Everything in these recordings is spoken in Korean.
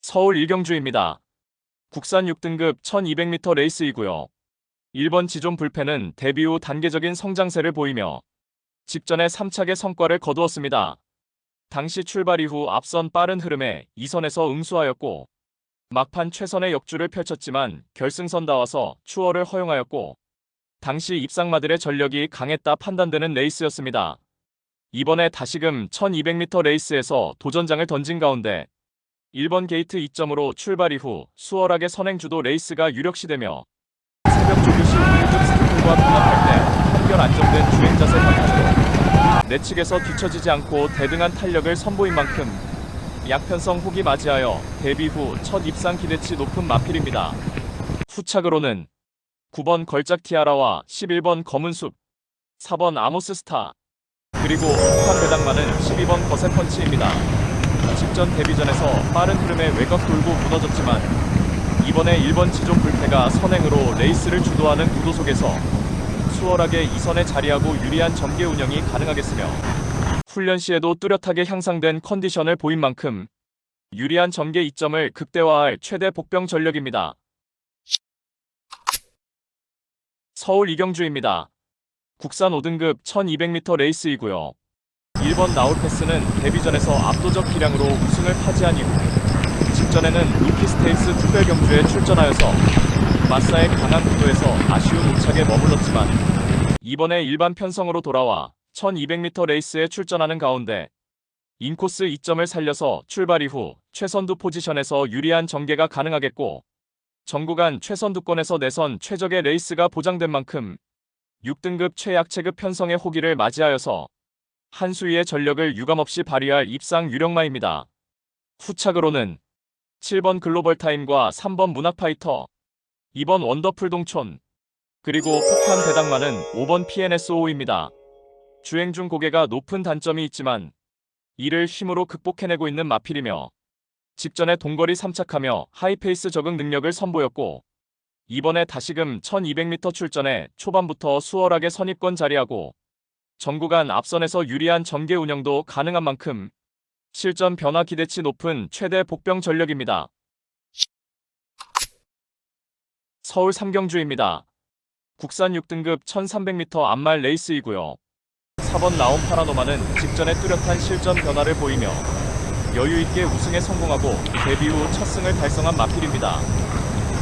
서울 일경주입니다. 국산 6등급 1200m 레이스이고요. 1번 지존 불펜은 데뷔 후 단계적인 성장세를 보이며 직전에 3착의 성과를 거두었습니다. 당시 출발 이후 앞선 빠른 흐름에 2선에서 응수하였고 막판 최선의 역주를 펼쳤지만 결승선다와서 추월을 허용하였고 당시 입상마들의 전력이 강했다 판단되는 레이스였습니다. 이번에 다시금 1200m 레이스에서 도전장을 던진 가운데 1번 게이트 2점으로 출발 이후 수월하게 선행주도 레이스가 유력시되며 새벽 조교시 1급 스티플과 분합할 때 한결 안정된 주행자세 바탕으로 내측에서 뒤처지지 않고 대등한 탄력을 선보인 만큼 약편성 호기 맞이하여 데뷔 후 첫 입상 기대치 높은 마필입니다. 후착으로는 9번 걸작 티아라와 11번 검은숲, 4번 아모스 스타, 그리고 폭탄 배당만은 12번 거센 펀치입니다. 직전 데뷔전에서 빠른 흐름에 외곽 돌고 무너졌지만 이번에 1번 지존 불패가 선행으로 레이스를 주도하는 구도 속에서 수월하게 2선에 자리하고 유리한 전개 운영이 가능하겠으며 훈련 시에도 뚜렷하게 향상된 컨디션을 보인 만큼 유리한 전개 이점을 극대화할 최대 복병 전력입니다. 서울 이경주입니다. 국산 5등급 1200m 레이스이고요. 1번 나울패스는 데뷔전에서 압도적 기량으로 우승을 차지한 이후 직전에는 루키 스테이스 특별 경주에 출전하여서 마사의 강한 구도에서 아쉬운 우착에 머물렀지만 이번에 일반 편성으로 돌아와 1200m 레이스에 출전하는 가운데 인코스 2점을 살려서 출발 이후 최선두 포지션에서 유리한 전개가 가능하겠고 전구간 최선두권에서 내선 최적의 레이스가 보장된 만큼 6등급 최약체급 편성의 호기를 맞이하여서 한 수위의 전력을 유감없이 발휘할 입상 유력마입니다. 후착으로는 7번 글로벌 타임과 3번 문학파이터, 2번 원더풀 동촌, 그리고 폭탄 배당만은 5번 PNSO입니다. 주행 중 고개가 높은 단점이 있지만 이를 힘으로 극복해내고 있는 마필이며 직전에 동거리 3착하며 하이페이스 적응 능력을 선보였고 이번에 다시금 1200m 출전에 초반부터 수월하게 선입권 자리하고 전구간 앞선에서 유리한 전개 운영도 가능한 만큼 실전 변화 기대치 높은 최대 복병 전력입니다. 서울 삼경주입니다. 국산 6등급 1300m 암말 레이스이고요. 4번 라온 파라노마는 직전에 뚜렷한 실전 변화를 보이며 여유있게 우승에 성공하고 데뷔 후 첫 승을 달성한 마필입니다.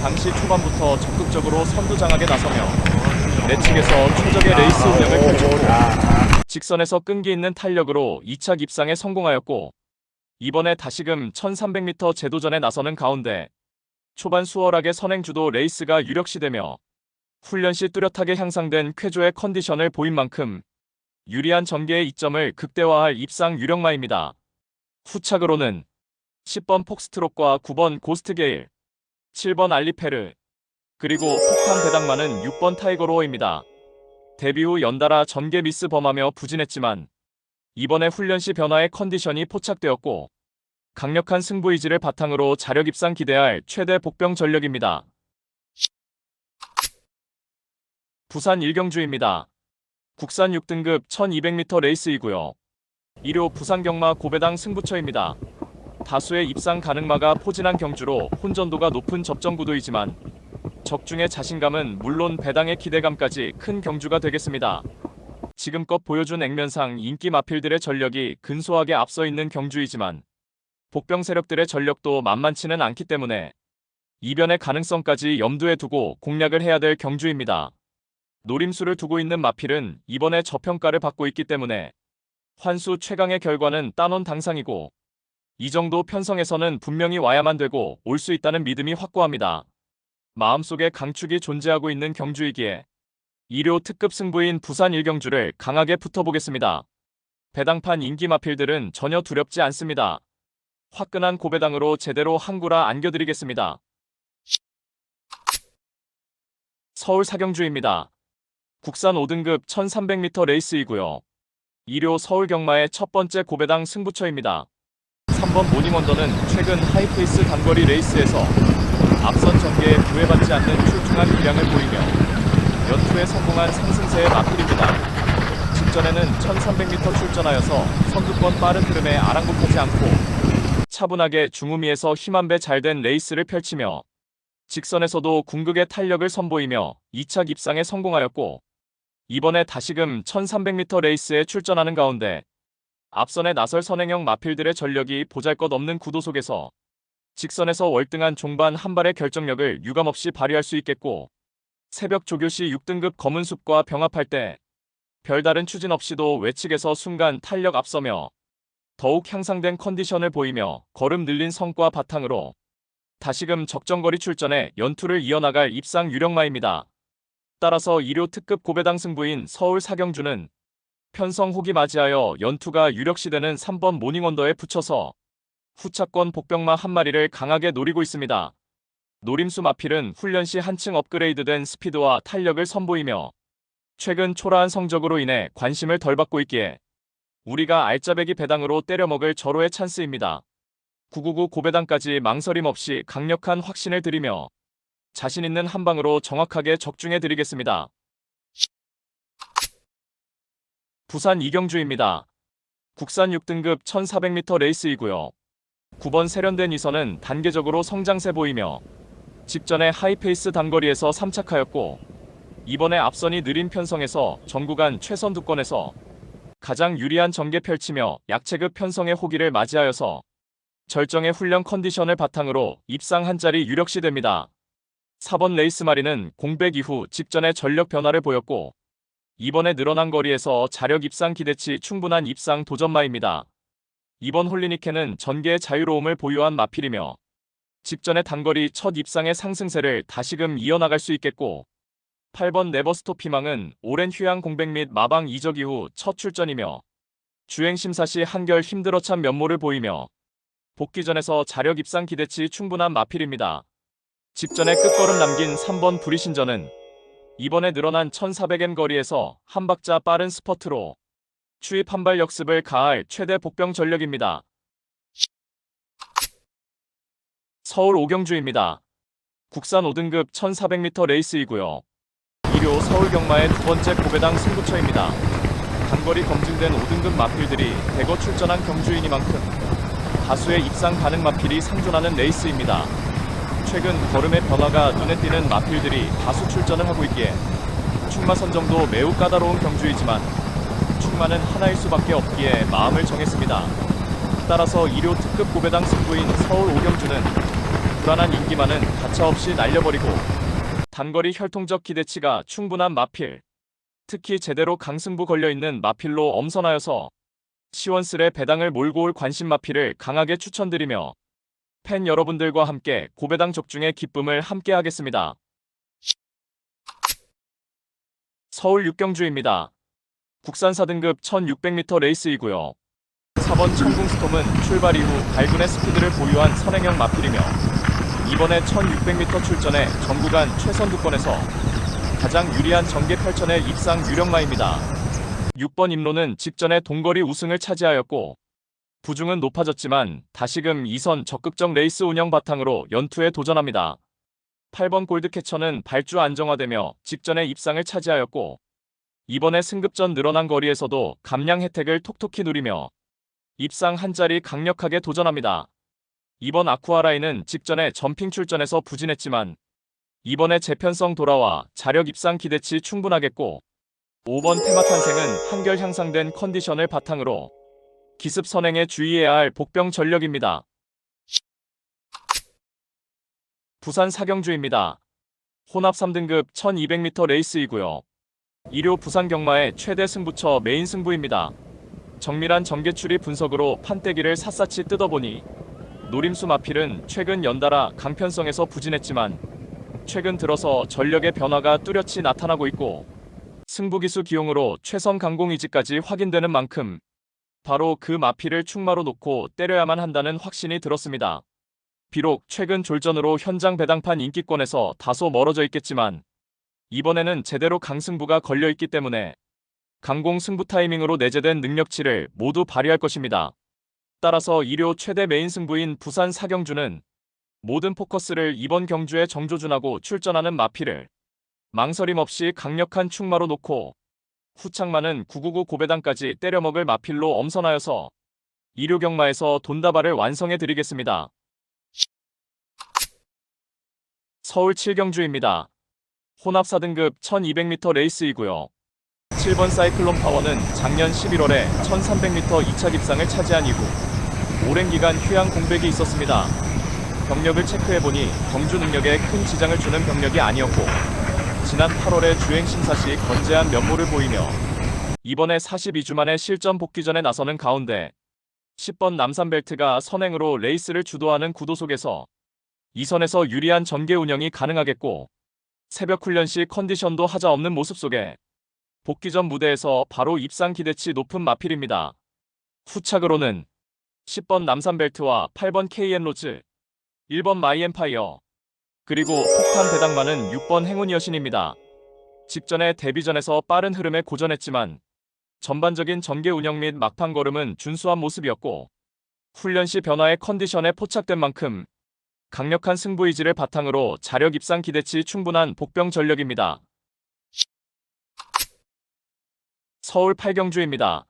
당시 초반부터 적극적으로 선두장악에 나서며 내측에서 최적의 레이스 운영을 펼쳤고 직선에서 끈기 있는 탄력으로 2착 입상에 성공하였고 이번에 다시금 1300m 제도전에 나서는 가운데 초반 수월하게 선행주도 레이스가 유력시되며 훈련 시 뚜렷하게 향상된 쾌조의 컨디션을 보인 만큼 유리한 전개의 이점을 극대화할 입상 유력마입니다. 후착으로는 10번 폭스트롯과 9번 고스트게일, 7번 알리페르, 그리고 폭탄 배당만은 6번 타이거로어입니다. 데뷔 후 연달아 전개 미스 범하며 부진했지만 이번에 훈련 시 변화의 컨디션이 포착되었고 강력한 승부 의지를 바탕으로 자력 입상 기대할 최대 복병 전력입니다. 부산 일경주입니다. 국산 6등급 1200m 레이스이고요. 1호 부산 경마 고배당 승부처입니다. 다수의 입상 가능마가 포진한 경주로 혼전도가 높은 접전 구도이지만 적중의 자신감은 물론 배당의 기대감까지 큰 경주가 되겠습니다. 지금껏 보여준 액면상 인기 마필들의 전력이 근소하게 앞서 있는 경주이지만 복병 세력들의 전력도 만만치는 않기 때문에 이변의 가능성까지 염두에 두고 공략을 해야 될 경주입니다. 노림수를 두고 있는 마필은 이번에 저평가를 받고 있기 때문에 환수 최강의 결과는 따놓은 당상이고 이 정도 편성에서는 분명히 와야만 되고 올 수 있다는 믿음이 확고합니다. 마음속에 강축이 존재하고 있는 경주이기에 2료 특급 승부인 부산 일경주를 강하게 붙어보겠습니다. 배당판 인기 마필들은 전혀 두렵지 않습니다. 화끈한 고배당으로 제대로 항구라 안겨드리겠습니다. 서울 사경주입니다. 국산 5등급 1300m 레이스이고요. 2료 서울 경마의 첫 번째 고배당 승부처입니다. 3번 모닝원더는 최근 하이페이스 단거리 레이스에서 앞선 전개에 구애받지 않는 출중한 기량을 보이며 연투에 성공한 상승세의 마필입니다. 직전에는 1300m 출전하여서 선두권 빠른 흐름에 아랑곳하지 않고 차분하게 중후미에서 힘 한 배 잘된 레이스를 펼치며 직선에서도 궁극의 탄력을 선보이며 2차 입상에 성공하였고 이번에 다시금 1300m 레이스에 출전하는 가운데 앞선에 나설 선행형 마필들의 전력이 보잘것없는 구도 속에서 직선에서 월등한 종반 한 발의 결정력을 유감없이 발휘할 수 있겠고 새벽 조교시 6등급 검은숲과 병합할 때 별다른 추진 없이도 외측에서 순간 탄력 앞서며 더욱 향상된 컨디션을 보이며 걸음 늘린 성과 바탕으로 다시금 적정거리 출전에 연투를 이어나갈 입상 유력마입니다. 따라서 2료 특급 고배당 승부인 서울 사경주는 편성 호기 맞이하여 연투가 유력시되는 3번 모닝언더에 붙여서 후차권 복병마 한 마리를 강하게 노리고 있습니다. 노림수 마필은 훈련 시 한층 업그레이드된 스피드와 탄력을 선보이며 최근 초라한 성적으로 인해 관심을 덜 받고 있기에 우리가 알짜배기 배당으로 때려먹을 절호의 찬스입니다. 999 고배당까지 망설임 없이 강력한 확신을 드리며 자신 있는 한 방으로 정확하게 적중해 드리겠습니다. 부산 이경주입니다. 국산 6등급 1400m 레이스이고요. 9번 세련된 이선은 단계적으로 성장세 보이며 직전에 하이페이스 단거리에서 3착하였고 이번에 앞선이 느린 편성에서 전구간 최선 두권에서 가장 유리한 전개 펼치며 약체급 편성의 호기를 맞이하여서 절정의 훈련 컨디션을 바탕으로 입상 한 자리 유력시 됩니다. 4번 레이스마리는 공백 이후 직전에 전력 변화를 보였고 이번에 늘어난 거리에서 자력 입상 기대치 충분한 입상 도전마입니다. 이번 홀리니케는 전개의 자유로움을 보유한 마필이며 직전의 단거리 첫 입상의 상승세를 다시금 이어나갈 수 있겠고 8번 네버스톱 희망은 오랜 휴양 공백 및 마방 이적 이후 첫 출전이며 주행심사 시 한결 힘들어 찬 면모를 보이며 복귀전에서 자력 입상 기대치 충분한 마필입니다. 직전에 끝걸음 남긴 3번 브리신전은 이번에 늘어난 1400m 거리에서 한 박자 빠른 스퍼트로 추입 한발 역습을 가할 최대 복병 전력입니다. 서울 오경주입니다. 국산 5등급 1400m 레이스이고요. 2료 서울 경마의 두 번째 고배당 승부처입니다. 단거리 검증된 5등급 마필들이 대거 출전한 경주이니만큼 다수의 입상 가능 마필이 상존하는 레이스입니다. 최근 걸음의 변화가 눈에 띄는 마필들이 다수 출전을 하고 있기에 충마 선정도 매우 까다로운 경주이지만 충마는 하나일 수밖에 없기에 마음을 정했습니다. 따라서 2료 특급 고배당 승부인 서울 오경주는 불안한 인기만은 가차없이 날려버리고 단거리 혈통적 기대치가 충분한 마필, 특히 제대로 강승부 걸려있는 마필로 엄선하여서 시원스레 배당을 몰고 올 관심 마필을 강하게 추천드리며 팬 여러분들과 함께 고배당 적중의 기쁨을 함께 하겠습니다. 서울 육경주입니다. 국산 4등급 1600m 레이스이고요. 4번 천궁스톰은 출발 이후 발군의 스피드를 보유한 선행형 마필이며 이번에 1600m 출전에 전구간 최선 두권에서 가장 유리한 전개 펼쳐낼 입상 유력마입니다. 6번 임로는 직전에 동거리 우승을 차지하였고 부중은 높아졌지만 다시금 2선 적극적 레이스 운영 바탕으로 연투에 도전합니다. 8번 골드캐쳐는 발주 안정화되며 직전에 입상을 차지하였고 이번에 승급전 늘어난 거리에서도 감량 혜택을 톡톡히 누리며 입상 한 자리 강력하게 도전합니다. 이번 아쿠아라인은 직전에 점핑 출전에서 부진했지만 이번에 재편성 돌아와 자력 입상 기대치 충분하겠고 5번 테마탄생은 한결 향상된 컨디션을 바탕으로 기습 선행에 주의해야 할 복병 전력입니다. 부산 사경주입니다. 혼합 3등급 1200m 레이스이고요. 2료 부산 경마의 최대 승부처 메인 승부입니다. 정밀한 전개추리 분석으로 판때기를 샅샅이 뜯어보니 노림수 마필은 최근 연달아 강편성에서 부진했지만 최근 들어서 전력의 변화가 뚜렷이 나타나고 있고 승부기수 기용으로 최선 강공 의지까지 확인되는 만큼 바로 그 마필을 충마로 놓고 때려야만 한다는 확신이 들었습니다. 비록 최근 졸전으로 현장 배당판 인기권에서 다소 멀어져 있겠지만 이번에는 제대로 강승부가 걸려있기 때문에 강공 승부 타이밍으로 내재된 능력치를 모두 발휘할 것입니다. 따라서 2료 최대 메인 승부인 부산 사경주는 모든 포커스를 이번 경주에 정조준하고 출전하는 마필을 망설임 없이 강력한 충마로 놓고 후창마는 999 고배당까지 때려먹을 마필로 엄선하여서 이류 경마에서 돈다발을 완성해 드리겠습니다. 서울 7경주입니다. 혼합 4등급 1200m 레이스이고요. 7번 사이클론 파워는 작년 11월에 1300m 2차 입상을 차지한 이후 오랜 기간 휴양 공백이 있었습니다. 병력을 체크해보니 경주 능력에 큰 지장을 주는 병력이 아니었고 지난 8월에 주행 심사 시 건재한 면모를 보이며 이번에 42주 만에 실전 복귀전에 나서는 가운데 10번 남산벨트가 선행으로 레이스를 주도하는 구도 속에서 2선에서 유리한 전개 운영이 가능하겠고 새벽 훈련 시 컨디션도 하자없는 모습 속에 복귀전 무대에서 바로 입상 기대치 높은 마필입니다. 후착으로는 10번 남산벨트와 8번 KN로즈, 1번 마이엠파이어, 그리고 폭탄 배당만은 6번 행운이 여신입니다. 직전에 데뷔전에서 빠른 흐름에 고전했지만 전반적인 전개 운영 및 막판 걸음은 준수한 모습이었고 훈련 시 변화의 컨디션에 포착된 만큼 강력한 승부 의지를 바탕으로 자력 입상 기대치 충분한 복병 전력입니다. 서울 8경주입니다.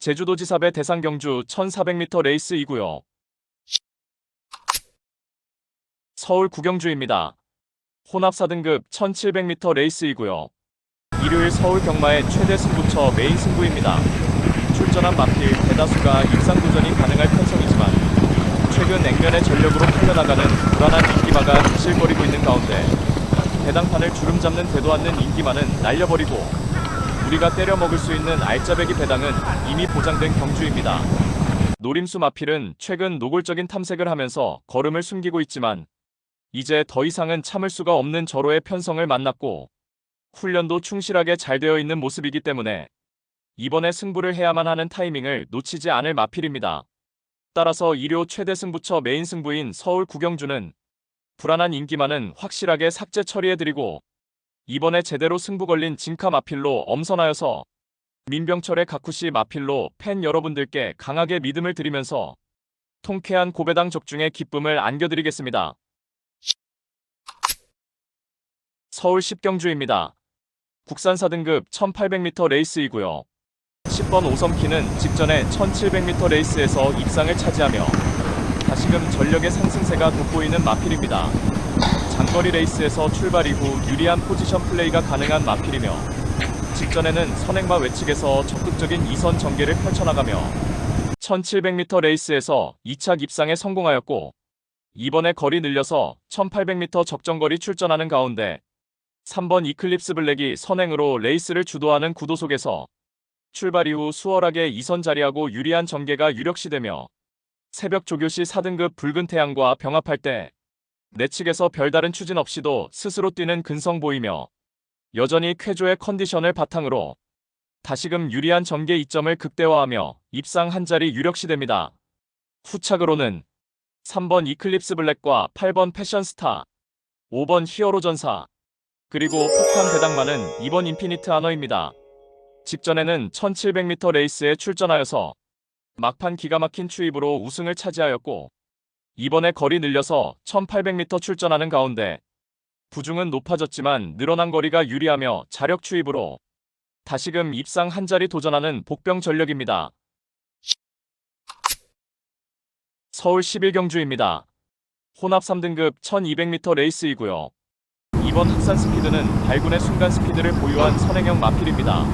제주도지사배 대상경주 1400m 레이스이고요. 서울 9경주입니다. 혼합 4등급 1700m 레이스이고요. 일요일 서울 경마의 최대 승부처 메인 승부입니다. 출전한 마필 대다수가 입상 도전이 가능할 편성이지만 최근 냉면의 전력으로 풀려나가는 불안한 인기마가 비실거리고 있는 가운데 배당판을 주름 잡는 되도 않는 인기마는 날려버리고 우리가 때려 먹을 수 있는 알짜배기 배당은 이미 보장된 경주입니다. 노림수 마필은 최근 노골적인 탐색을 하면서 걸음을 숨기고 있지만 이제 더 이상은 참을 수가 없는 절호의 편성을 만났고 훈련도 충실하게 잘 되어 있는 모습이기 때문에 이번에 승부를 해야만 하는 타이밍을 놓치지 않을 마필입니다. 따라서 일요 최대 승부처 메인 승부인 서울 9경주는 불안한 인기만은 확실하게 삭제 처리해드리고 이번에 제대로 승부 걸린 진카 마필로 엄선하여서 민병철의 가쿠시 마필로 팬 여러분들께 강하게 믿음을 드리면서 통쾌한 고배당 적중의 기쁨을 안겨드리겠습니다. 서울 10경주입니다. 국산 4등급 1800m 레이스이고요. 10번 오섬키는 직전에 1700m 레이스에서 입상을 차지하며 다시금 전력의 상승세가 돋보이는 마필입니다. 장거리 레이스에서 출발 이후 유리한 포지션 플레이가 가능한 마필이며 직전에는 선행마 외측에서 적극적인 2선 전개를 펼쳐나가며 1700m 레이스에서 2차 입상에 성공하였고 이번에 거리 늘려서 1800m 적정거리 출전하는 가운데 3번 이클립스 블랙이 선행으로 레이스를 주도하는 구도 속에서 출발 이후 수월하게 2선 자리하고 유리한 전개가 유력시되며 새벽 조교시 4등급 붉은 태양과 병합할 때 내측에서 별다른 추진 없이도 스스로 뛰는 근성 보이며 여전히 쾌조의 컨디션을 바탕으로 다시금 유리한 전개 이점을 극대화하며 입상 한 자리 유력시됩니다. 후착으로는 3번 이클립스 블랙과 8번 패션스타, 5번 히어로 전사, 그리고 폭탄 배당만은 2번 인피니트 아너입니다. 직전에는 1700m 레이스에 출전하여서 막판 기가 막힌 추입으로 우승을 차지하였고 이번에 거리 늘려서 1800m 출전하는 가운데 부중은 높아졌지만 늘어난 거리가 유리하며 자력 추입으로 다시금 입상 한 자리 도전하는 복병 전력입니다. 서울 11경주입니다. 혼합 3등급 1200m 레이스이고요. 이번 흑산 스피드는 발군의 순간 스피드를 보유한 선행형 마필입니다.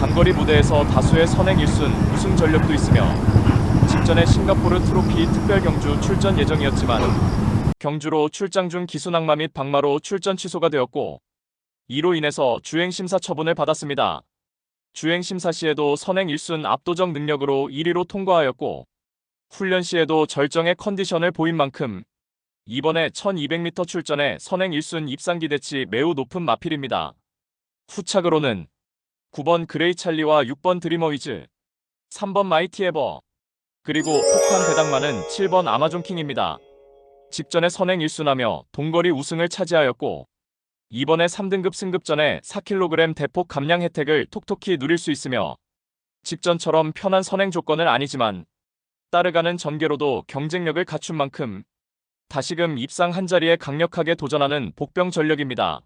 단거리 무대에서 다수의 선행 1순 우승 전력도 있으며 직전에 싱가포르 트로피 특별 경주 출전 예정이었지만 경주로 출장 중 기순악마 및 박마로 출전 취소가 되었고 이로 인해서 주행심사 처분을 받았습니다. 주행심사 시에도 선행 1순 압도적 능력으로 1위로 통과하였고 훈련 시에도 절정의 컨디션을 보인 만큼 이번에 1200m 출전에 선행 1순 입상 기대치 매우 높은 마필입니다. 후착으로는 9번 그레이 찰리와 6번 드리머위즈, 3번 마이티 에버, 그리고 폭탄 배당만은 7번 아마존 킹입니다. 직전에 선행 1순하며 동거리 우승을 차지하였고 이번에 3등급 승급전에 4kg 대폭 감량 혜택을 톡톡히 누릴 수 있으며 직전처럼 편한 선행 조건은 아니지만 따르가는 전개로도 경쟁력을 갖춘 만큼 다시금 입상 한 자리에 강력하게 도전하는 복병 전력입니다.